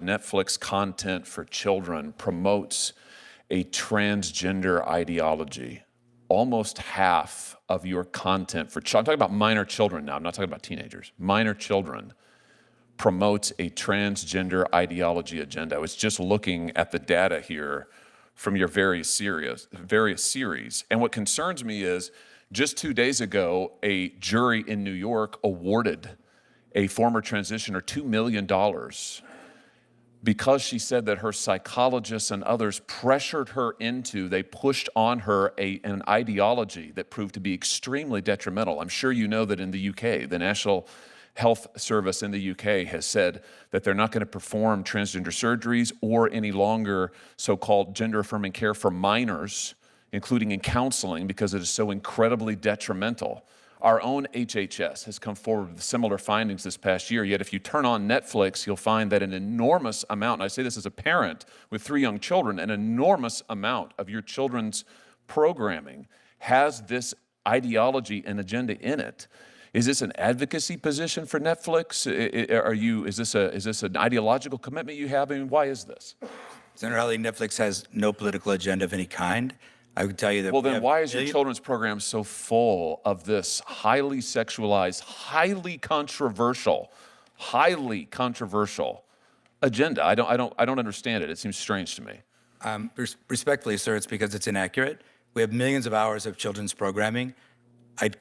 Netflix content for children promotes a transgender ideology. Almost half of your content for children, I'm talking about minor children now, I'm not talking about teenagers, minor children, promotes a transgender ideology agenda. I was just looking at the data here from your various series. And what concerns me is just 2 days ago, a jury in New York awarded a former transitioner $2 million because she said that her psychologists and others pressured her into, they pushed on her an ideology that proved to be extremely detrimental. I'm sure you know that in the UK, the National Health Service in the UK has said that they're not going to perform transgender surgeries or any longer so-called gender-affirming care for minors, including in counseling, because it is so incredibly detrimental. Our own HHS has come forward with similar findings this past year, yet if you turn on Netflix, you'll find that an enormous amount, and I say this as a parent with 3 young children, an enormous amount of your children's programming has this ideology and agenda in it. Is this an advocacy position for Netflix? Is this an ideological commitment you have? I mean, why is this? Senator Hawley, Netflix has no political agenda of any kind. I would tell you that. Well, then why is your children's program so full of this highly sexualized, highly controversial agenda? I don't understand it. It seems strange to me. Respectfully, sir, it's because it's inaccurate. We have millions of hours of children's programming.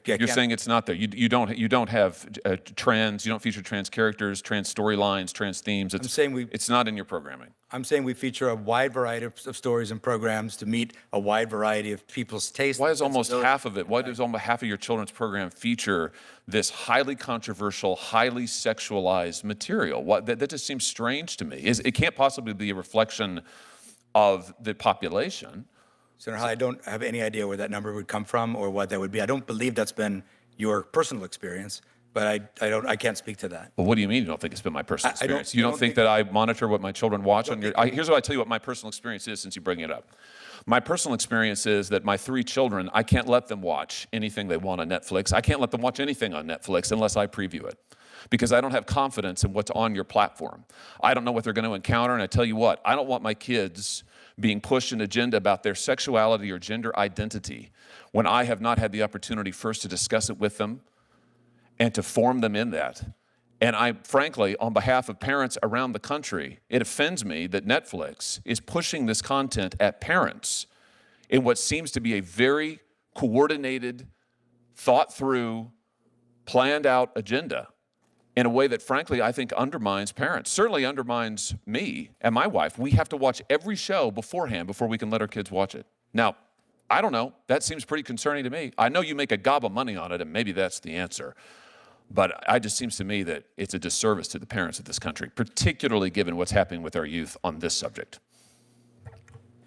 You're saying it's not there. You don't have you don't feature trans characters, trans storylines, trans themes. It's not in your programming. I'm saying we feature a wide variety of stories and programs to meet a wide variety of people's tastes. Why is almost half of it? Why does almost half of your children's program feature this highly controversial, highly sexualized material? That just seems strange to me. It can't possibly be a reflection of the population. Senator Hawley, I don't have any idea where that number would come from or what that would be. I don't believe that's been your personal experience, but I can't speak to that. Well, what do you mean you don't think it's been my personal experience? You don't think that I monitor what my children watch on your... Here's what I tell you what my personal experience is since you bring it up. My personal experience is that my 3 children, I can't let them watch anything they want on Netflix. I can't let them watch anything on Netflix unless I preview it, because I don't have confidence in what's on your platform. I don't know what they're going to encounter, and I tell you what, I don't want my kids being pushed an agenda about their sexuality or gender identity when I have not had the opportunity first to discuss it with them and to form them in that. And frankly, on behalf of parents around the country, it offends me that Netflix is pushing this content at parents in what seems to be a very coordinated, thought through, planned out agenda in a way that, frankly, I think undermines parents, certainly undermines me and my wife. We have to watch every show beforehand before we can let our kids watch it. Now, I don't know. That seems pretty concerning to me. I know you make a gob of money on it, and maybe that's the answer. But it just seems to me that it's a disservice to the parents of this country, particularly given what's happening with our youth on this subject.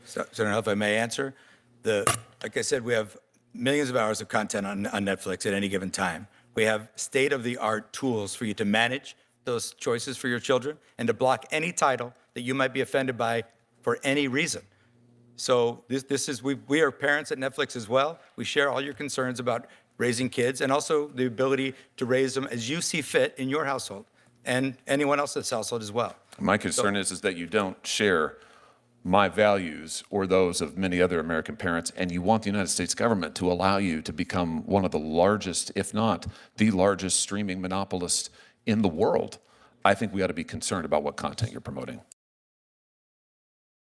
Senator, if I may answer, like I said, we have millions of hours of content on Netflix at any given time. We have state-of-the-art tools for you to manage those choices for your children and to block any title that you might be offended by for any reason. So we are parents at Netflix as well. We share all your concerns about raising kids and also the ability to raise them as you see fit in your household and anyone else's household as well. My concern is that you don't share my values or those of many other American parents, and you want the United States government to allow you to become one of the largest, if not the largest streaming monopolist in the world. I think we ought to be concerned about what content you're promoting.